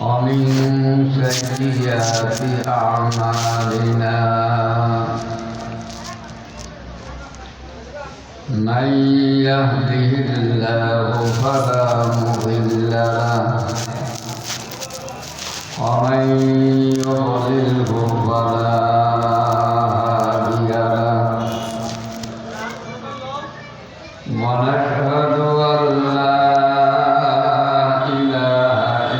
ومن سيئات أعمالنا من يهده الله فلا مضل له ومن يضلله فلا هادي له ونشهد أن لا إله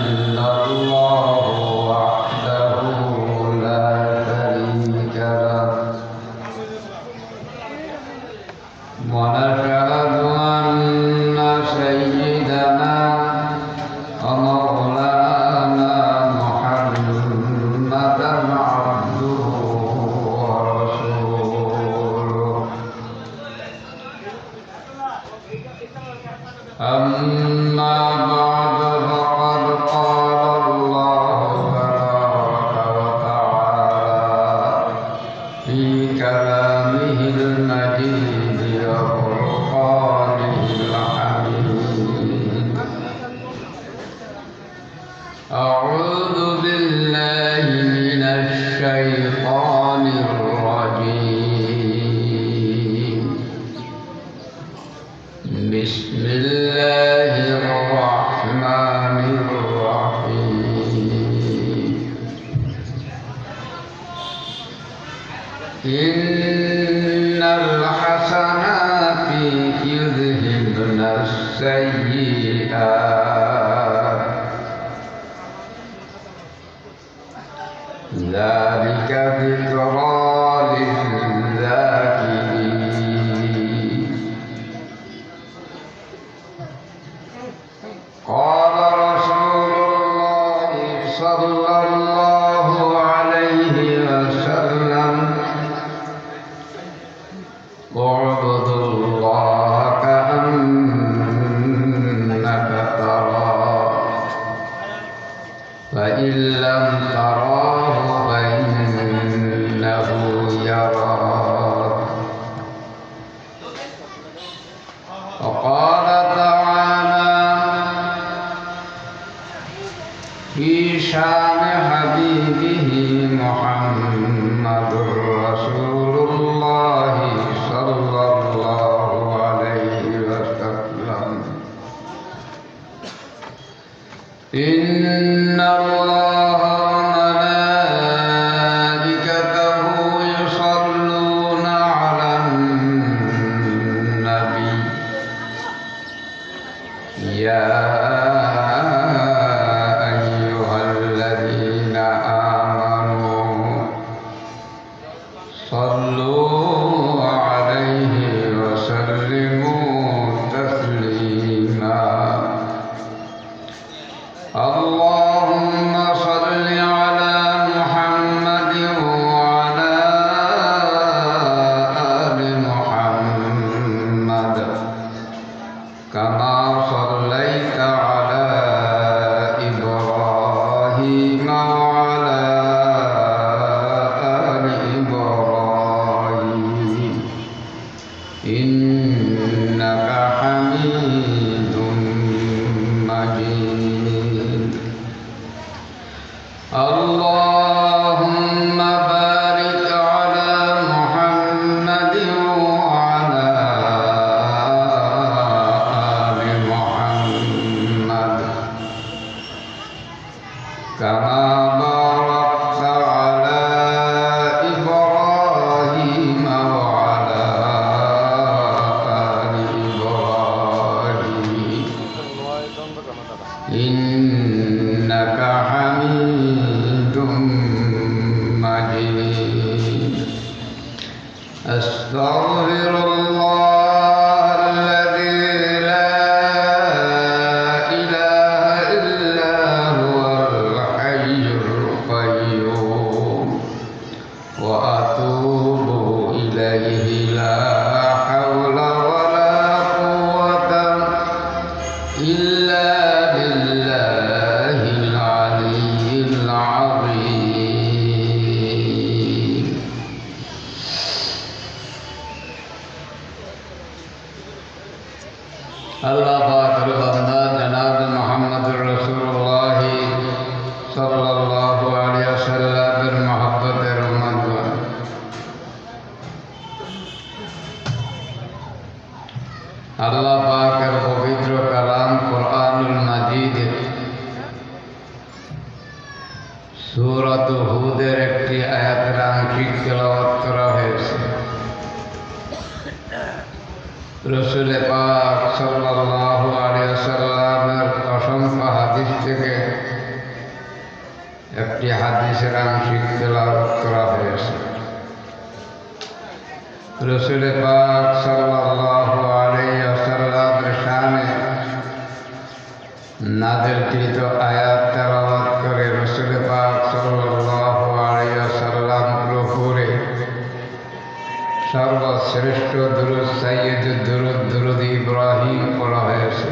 إلا الله وحده لا شريك له ونشهد أن سيدنا ومولانا محمدا عبده ورسوله أما بعد فقد قال الله تبارك وتعالى في كلامه المجيد وفرقانه الحميد أعوذ بالله من الشيطان الرجيم بسم الله الرحمن الرحيم إن الحسنات يذهبن السيئات ذلك ذكرى للذاكرين قال رسول الله صلى الله عليه وسلم اعبدوا الله كأنك تراه فإن لم تراه فإنه يراك وقال تعالى في شان حبيبه محمد رسول الله صلى الله عليه وسلم إن الله وملائكته يصلون على النبي يا أيها الذين آمنوا صلوا عليه وسلموا تسليما اللهم صل على محمد وعلى آل محمد كما صليت على إبراهيم وعلى آل إبراهيم إنك حميد مجيد اللهم بارك على محمد وعلى آل محمد كما باركت على إبراهيم وعلى آل إبراهيم إنك حميد مجيد أستغفر الله الذي لا إله إلا هو الحي القيوم وأتوب إليه لا حول ولا قوة إلا بالله العلي العظيم সূরাত হুদের একটি আয়াতের আংশিক তেলাওয়াত করা হয়েছে। রাসূল পাক সাল্লাল্লাহু আলাইহি ওয়াসাল্লামের অসংখ্য হাদিস থেকে একটি হাদিসের আংশিক তেলাওয়াত করা হয়েছে। রাসূল পাক সাল্লাল্লাহু আলাইহি ওয়াসাল্লামের শানে নাযিলকৃত আয়াত তেলাওয়াত করে রাসূল পাক সাল্লাল্লাহু আলাইহি ওয়াসাল্লামের উপরে সর্বশ্রেষ্ঠ দুরূদ সাইয়্যিদুদ দুরূদ দুরূদ ইব্রাহিম পড়া হয়েছে।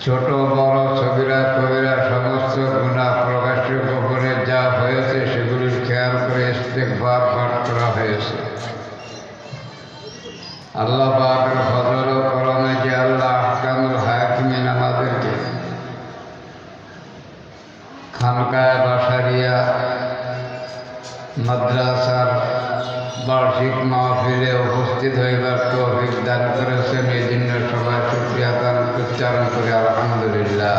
ছোট বড় সগীরা কবিরা সমস্ত গুনাহ প্রকাশ্য গোপনে যা হয়েছে সেগুলির খেয়াল করে ইস্তেগফার পাঠ করা হয়েছে। আল্লাহ পাকের ফজল ও করমে যে আল্লাহ আহকামুল হাকিমিন আমাদেরকে খানকায় বাসারিয়া মাদ্রাসার বার্ষিক মাহফিলে উপস্থিত হইবার তৌফিক দান করেছেন। এই জন্য সবাই শুকরিয়া দান উচ্চারণ করে আলহামদুলিল্লাহ।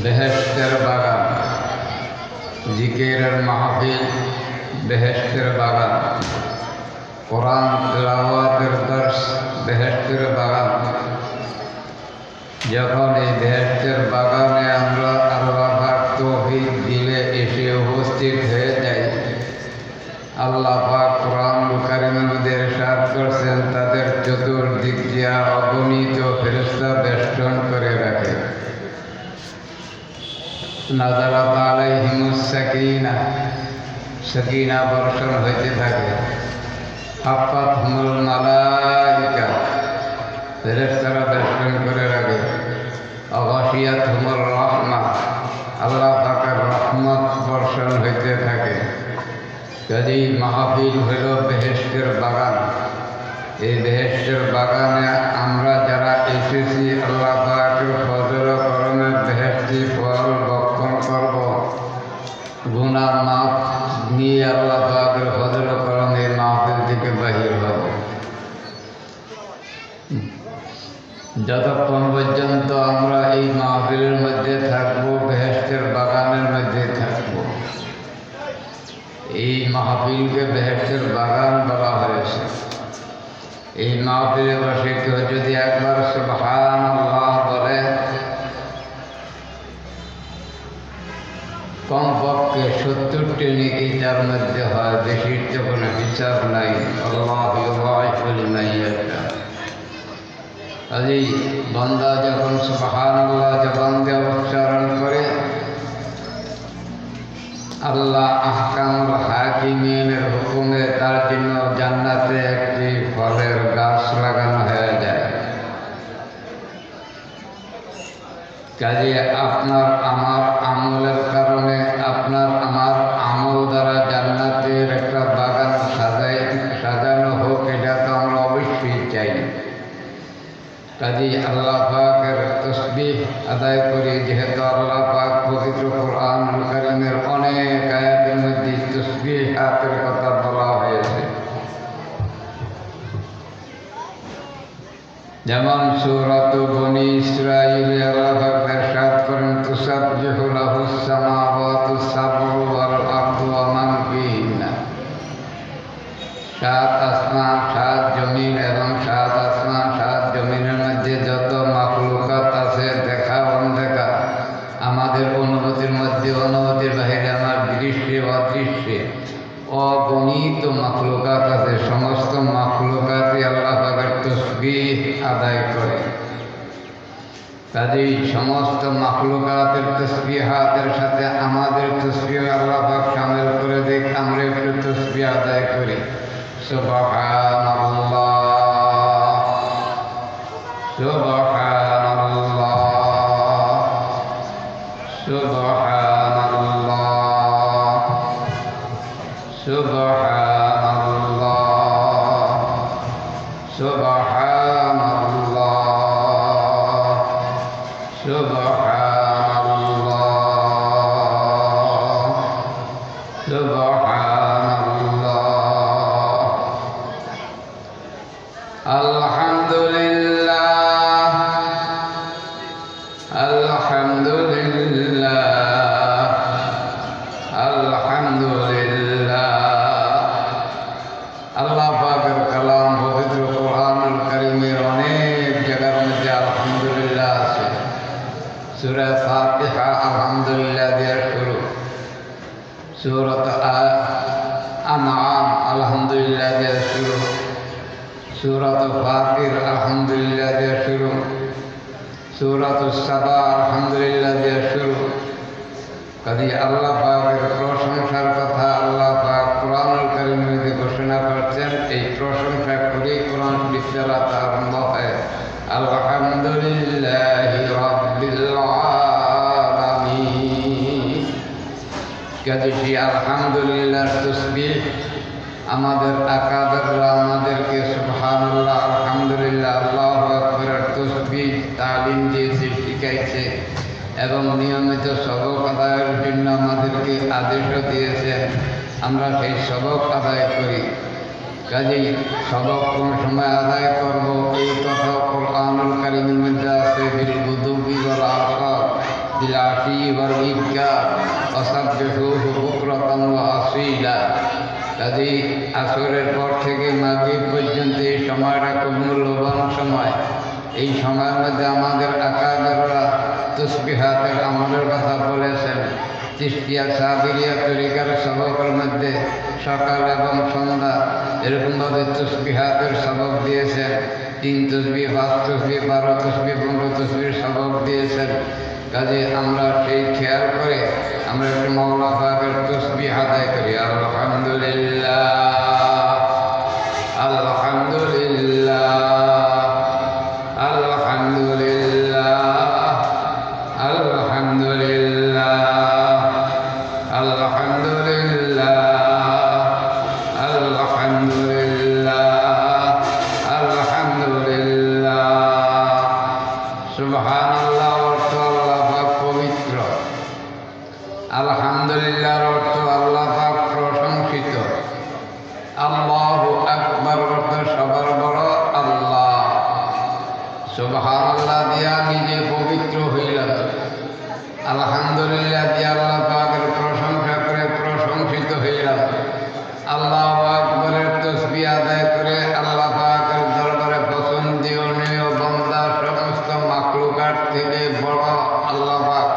বেহেশতের বাগান, জিকিরের মাহফিল, বেহেশতের বাগান, কোরআন তেলাওয়াতের দর্স, বেহেশতের বাগান। যখন এই বেহেশতের বাগানে আমরা আল্লাহ পাক তৌফিক দিলে এসে উপস্থিত হয়ে যাই, আল্লাহ পাক কোরআনুল কারীমের মধ্যে ইরশাদ করছেন তাদের চতুর্দিক দিয়া অগণিত ফেরেশতা বেষ্টন করে রাখে। নাযারাত আলাইহিমুস সাকিনাহ, সাকিনা বর্ষণ হইতে থাকে। হাফাতহুমুল মালাইকা, ফেরেশতারা বেষ্টন করে রাখে। অগাশিয়াতহুমুর রাহমাহ, আল্লাহ পাকের রহমত বর্ষণ হইতে থাকে। কাজেই মাহফিল হইল বেহেশতের বাগান। এই বেহেশতের বাগানে আমরা যারা এসেছি আল্লাহ পাকের ফজল ও করমে বেহেশতি ফল ভক্ষণ করব, গুনাহ মাফ নিয়ে আল্লাহ পাকের ফজল ও করমে এই মাহফিল থেকে বাহির হব। যতক্ষণ পর্যন্ত আমরা এই মাহফিলের মধ্যে থাকবো, বেহেশতের বাগানের মধ্যে থাকবো। এই মাহফিলকে বেহেশতের বাগান বলা হয়েছে। এই মাহফিলে বসে কেউ যদি একবার সুবহানাল্লাহ বলে, কমপক্ষে 70টি নেকি যার মধ্যে হয়, বেশির তো কোনো বিচার নাই। আল্লাহু ইউযাইফুল মাইয়াশা। কাজেই বান্দা যখন সুবহানাল্লাহ জবান দিয়ে উচ্চারণ করে, আল্লাহ আহকামুল হাকিমিনের হুকুমে তার জন্য জান্নাতে একটি ফলের গাছ লাগানো হয়ে যায়। কাজে আপনার আমার আমলের কারণে, আপনার আমার আমল দ্বারা জান্নাতের একটা বাগান সাজানো হোক, এটা তো আমরা অবশ্যই চাই। কাজেই আল্লাহ পাকের তাসবিহ আদায় করি, যেহেতু আল্লাহ পাক পবিত্র কোরআনুল কারীমের অনেক আয়াতের মধ্যে তাসবিহাতের কথা বলা হয়েছে। যেমন সূরাত বনী ইসরাঈলে আল্লাহ পাক ইরশাদ করেন, তুসাব্বিহু লাহুস সামাওয়াতুস সাবউ ওয়াল আরদু ওয়া মান ফিহিন্না। 7 আসমান 7 জমিন এবং 7 আসমান 7 জমিনের মধ্যে যত মাখলুকাত আছে, দেখা অনদেখা, আমাদের অনুভূতির মধ্যে, অনুভূতির বাহিরে, আমার দৃশ্যে অদৃশ্যে অগণিত মাখলুকাত আছে। সমস্ত মাখলুকাতই আল্লাহ পাকের তাসবিহ আদায় করে। কাজেই সমস্ত মাখলুকাতের তাসবিহাতের সাথে আমাদের তাসবিহ আল্লাহ পাক শামিল করে দেখ, আমরা একটু তাসবিহ আদায় করি। সুবহানাল্লাহ, সুবহানাল্লাহ, সুবহানাল্লাহ, সুবহানাল্লাহ, সুবহানাল্লাহ, সুবহানাল্লাহ, সুবহানাল্লাহ। আলহামদুলিল্লাহ সূরা ফাতিহা আলহামদুলিল্লাহ দিয়ে শুরু, সূরাত আনআম আলহামদুলিল্লাহ দিয়ে শুরু, সূরাত ফাতির আলহামদুলিল্লাহ দিয়ে শুরু, সূরাত সাবা আলহামদুলিল্লাহ দিয়ে শুরু। কাজে আল্লাহ পাকের প্রশংসার কথা আল্লাহ পাক কোরআনুল কারীমে ঘোষণা করছেন। এই প্রশংসা করে কোরআন বিশ্বরাত আরম্ভ হয় আলহামদুলিল্লাহি রাব্বিল আলামিন। কাজে সেই আলহামদুলিল্লাহর তাসবিহ আমাদের আকাবেররা আমাদেরকে সুবহানাল্লাহ আলহামদুলিল্লাহ আল্লাহু আকবার তাসবিহ তালিম দিয়েছে, শিখাইছে এবং নিয়মিত সবক আদায়ের জন্য আমাদেরকে আদেশও দিয়েছেন। আমরা সেই সবক আদায় করি। কাজেই সবক কোন সময় আদায় করব এই কথা কোরআনুল কারীমের মধ্যে আছে, বিল গুদুবি ওয়াল আসার বিল আশি ওয়াল ইবকার ওয়াসাব্বিহুহু বুকরাতান ওয়া আসীলা। কাজেই আসরের পর থেকে মাগরিব পর্যন্ত এই সময়টা খুব মূল্যবান সময়। এই সময়ের মধ্যে আমাদের আকাবেররা তাসবিহাতের আমলের কথা বলেছেন। চিশতিয়া সাবিরিয়া তরিকার সবকের মধ্যে সকাল এবং সন্ধ্যা এরকমভাবে তাসবিহাতের সবক দিয়েছেন। 3 তসবিহ, 5 তসবিহ, 12 তসবিহ, 15 তসবির সবক দিয়েছেন। কাজে আমরা সেই খেয়াল করে আমরা একটু মাওলা পাকের তাসবিহ আদায় করি। আলহামদুলিল্লাহ আলহামদুলিল্লাহ সুবহানাল্লাহ অর্থ আল্লাহ পাক পবিত্র, আলহামদুলিল্লাহর অর্থ আল্লাহ পাক প্রশংসিত, আল্লাহু আকবার অর্থ সবার বড় আল্লাহ। সুবহানাল্লাহ দিয়া নিজে পবিত্র হইলাম, আলহামদুলিল্লাহ দিয়া আল্লাহ পাকের প্রশংসা করে প্রশংসিত হইলাম। আল্লাহু আকবরের তাসবিহ আদায় করে আল্লাহ পাকের দরবারে পছন্দনীয় বান্দা সমস্ত মাখলুকাত থেকে বড় আল্লাহ পাক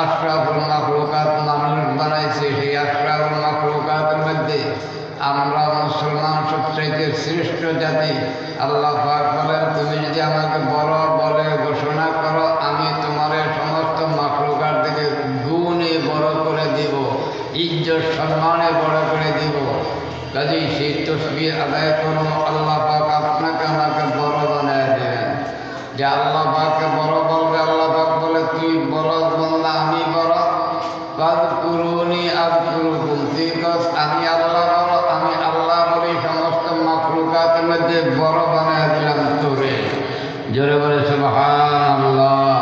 আশরাফুল মাখলুকাত মানুষ বানাইছে। সেই আশরাফুল মাখলুকাতের মধ্যে আমরা মুসলমান সবচাইতে শ্রেষ্ঠ জাতি। আল্লাহ পাক বলেন, তুমি যদি আমাকে বড় বলে ঘোষণা করো আমি তোমারে সমস্ত মাখলুকাত থেকে গুণে বড় করে দিব, ইজ্জত সম্মানে বড় করে দিব। কাজেই সেই তাসবিহ আদায় করো, আল্লাহ পাক আপনাকে আমাকে বড় বানায় দেবেন। যে আল্লাহ পাককে বড় বলবে, আল্লাহ পাক বলে তুই বড় বান্দা আমি বড়, ফাযকুরুনি আযকুরুকুম, তুই কস আমি আল্লাহ বড়, আমি আল্লাহ বলি সমস্ত মাখলুকাতের মধ্যে বড় বানায় দিলাম তোরে। জোরে বলে সুবহানাল্লাহ।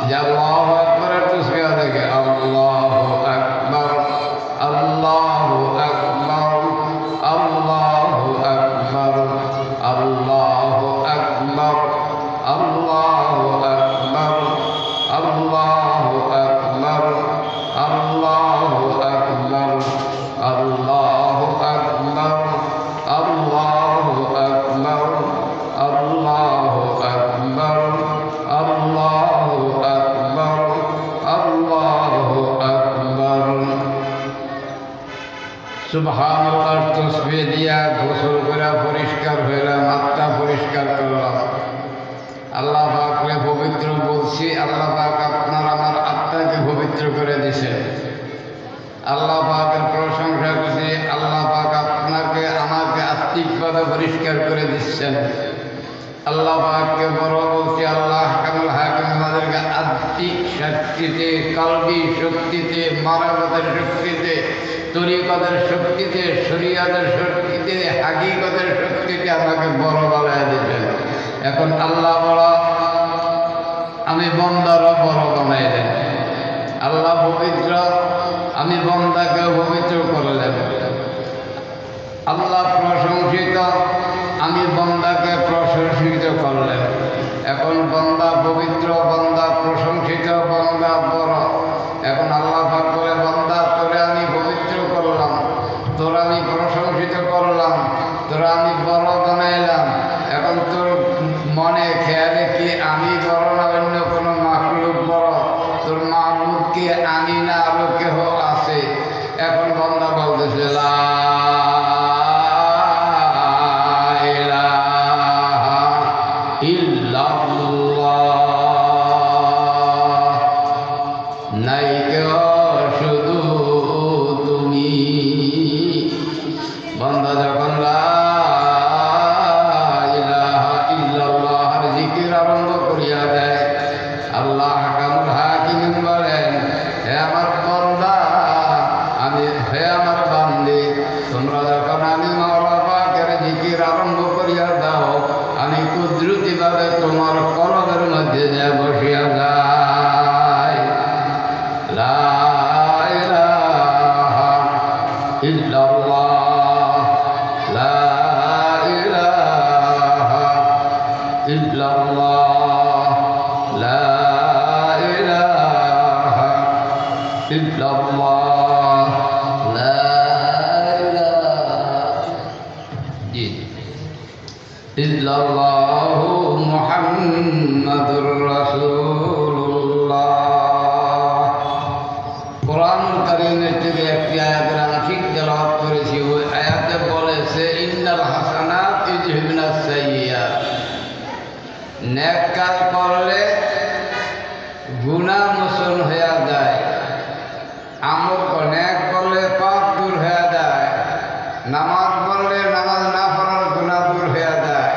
যে আল্লাহু আকবরের তাসবিহ দেখে আল্লাহু আকবার আল্লাহু আকবার আল্লাহু আকবার আল্লাহু আকবার আল্লাহু আকবার আল্লাহু আকবার আল্লাহু আকবার আল্লাহু আকবার আল্লাহু আকবার আল্লাহু আকবার আল্লাহু আকবার আল্লাহু আকবার। সুবহানাল্লাহর তাসবিহ দিয়া গোসল করে পরিষ্কার হইলাম, আত্মা পরিষ্কার করলাম। আল্লাহ পাককে পবিত্র বলছি, আল্লাহ পাক আপনার আমার আত্মাকে পবিত্র করে দিয়েছেন। আল্লাহ পাকের প্রশংসা করছি, আল্লাহ পাক আপনাকে আমাকে আত্মিকভাবে পরিষ্কার করে দিচ্ছেন। আল্লাহ পাককে বড় বলছি, আল্লাহ কামুল হাকিম আমাদেরকে আত্মিক শক্তিতে, কলবি শক্তিতে, মানবতার শক্তিতে, তরিকতের শক্তিতে, শরীয়তের শক্তিতে, হাকিকতের শক্তিতে আমাকে বড় বানায় দিবেন। এখন আল্লাহ বড়, আমি বন্দারও বড় বানাই দেন। আল্লাহ পবিত্র, আমি বন্দাকেও পবিত্র করলেন। আল্লাহ প্রশংসিত, আমি বন্দাকে প্রশংসিত করলেন। এখন বন্দা পবিত্র, বন্দা প্রশংসিত, বন্দা বড়। এখন আল্লাহ পাক বলে, বন্দা তোরে আমি পবিত্র করলাম, তোরা আমি প্রশংসিত করলাম, তোরা আমি বড় বানাইলাম। এখন তোর মনে খেয়ালে কি আমি বড় না অন্য কোনো মাখলুক বড়? ইল্লাল্লাহ, নাই কেউ শুধু তুমি। বান্দা যখন লা ইলাহা ইল্লাল্লাহর জিকির আরম্ভ করিয়া দেয়, আল্লাহ হাকামুল হাকিমিন বলেন, হে আমার বান্দা, হে আমার বান্দি, তোমরা যখন আমি মাওলা পাকের জিকির আরম্ভ করিয়া দাও, আমি কুদরতিভাবে তোমার কলবের মধ্যে যা বসিয়া যাই। লা ইলাহা ইল্লাল্লাহ, লা ইলাহা ইল্লাল্লাহ, লা ইলাহা ইল্লাল্লাহ, লা ইলাহা ইল্লাল্লাহু মুহাম্মাদুর রাসূলুল্লাহ। কোরআন কারীমের থেকে একটি আয়াতের আংশিক তেলাওয়াত করেছি। ওই আয়াতে বলেছে, ইন্নাল হাসানাত ইউযহিবনাস সাইয়্যাত, নেক কাজ করলে গুনাহ মোচন হয়ে যায়, আমল নেক করলে পাপ দূর হয়ে যায়, নামাজ পড়লে নামাজ না পড়ার গুনাহ দূর হয়ে যায়,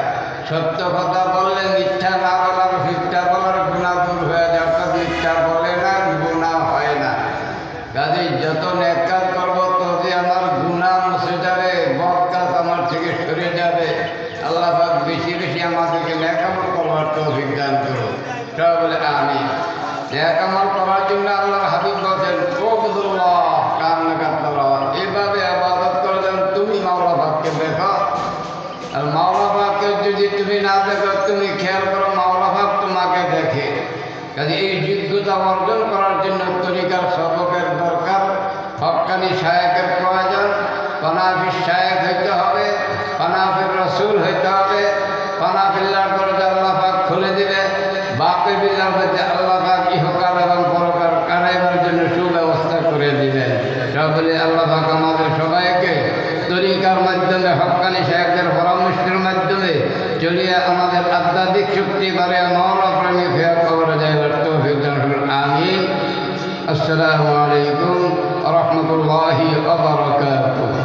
সত্য কথা বললে মিথ্যা না বলার মিথ্যা বলার গুনাহ দূর হয়ে যায়, অর্থাৎ মিথ্যা বলে না, গুনাহ হয় না। কাজেই যত নেক কাজ করবো ততই আমার গুনাহ মুছে যাবে, বদ কাজ আমার থেকে সরে যাবে। আল্লাহ পাক বেশি বেশি আমাদেরকে নেক আমল করবার তৌফিক দান করুন। সবাই বলে আমিন। নেক আমল করার জন্য আল্লাহর হাবিব বলেন, ওয়াবুদুল্লাহ কান্নাকা তারাহ, এভাবে ইবাদত করলেন তুমি মাওলা পাককে দেখো। আর মাওলা পাককে যদি তুমি না দেখো, তুমি খেয়াল করো মাওলা পাক তোমাকে দেখে। কাজে এই যোগ্যতা অর্জন করার জন্য তরিকার সবকের দরকার, হক্কানি শায়েকের প্রয়োজন, পানাফির শায়েক হইতে হবে, পানাফির রসুল হইতে হবে। পানাফিল্লার দরজা আল্লাহ পাক খুলে দিবে, বাপে বিল্লার মধ্যে আল্লাহ পাক ইহকাল এবং পরকাল কারাইবার জন্য সুব্যবস্থা করে দিবেন। সকলে আল্লাহ পাক আমাদের সবাইকে তরিকার মাধ্যমে, হক্কানি শায়েকদের পরামর্শের মাধ্যমে চলিয়ে আমাদের আধ্যাত্মিক শক্তি বাড়ে মাওলা প্রেমী ফেয়ার কবরে যাইবার তৌফিক দান করুন। আমিন। আসসালামু আলাইকুম ওয়া রাহমাতুল্লাহি ওয়া বারাকাতুহু।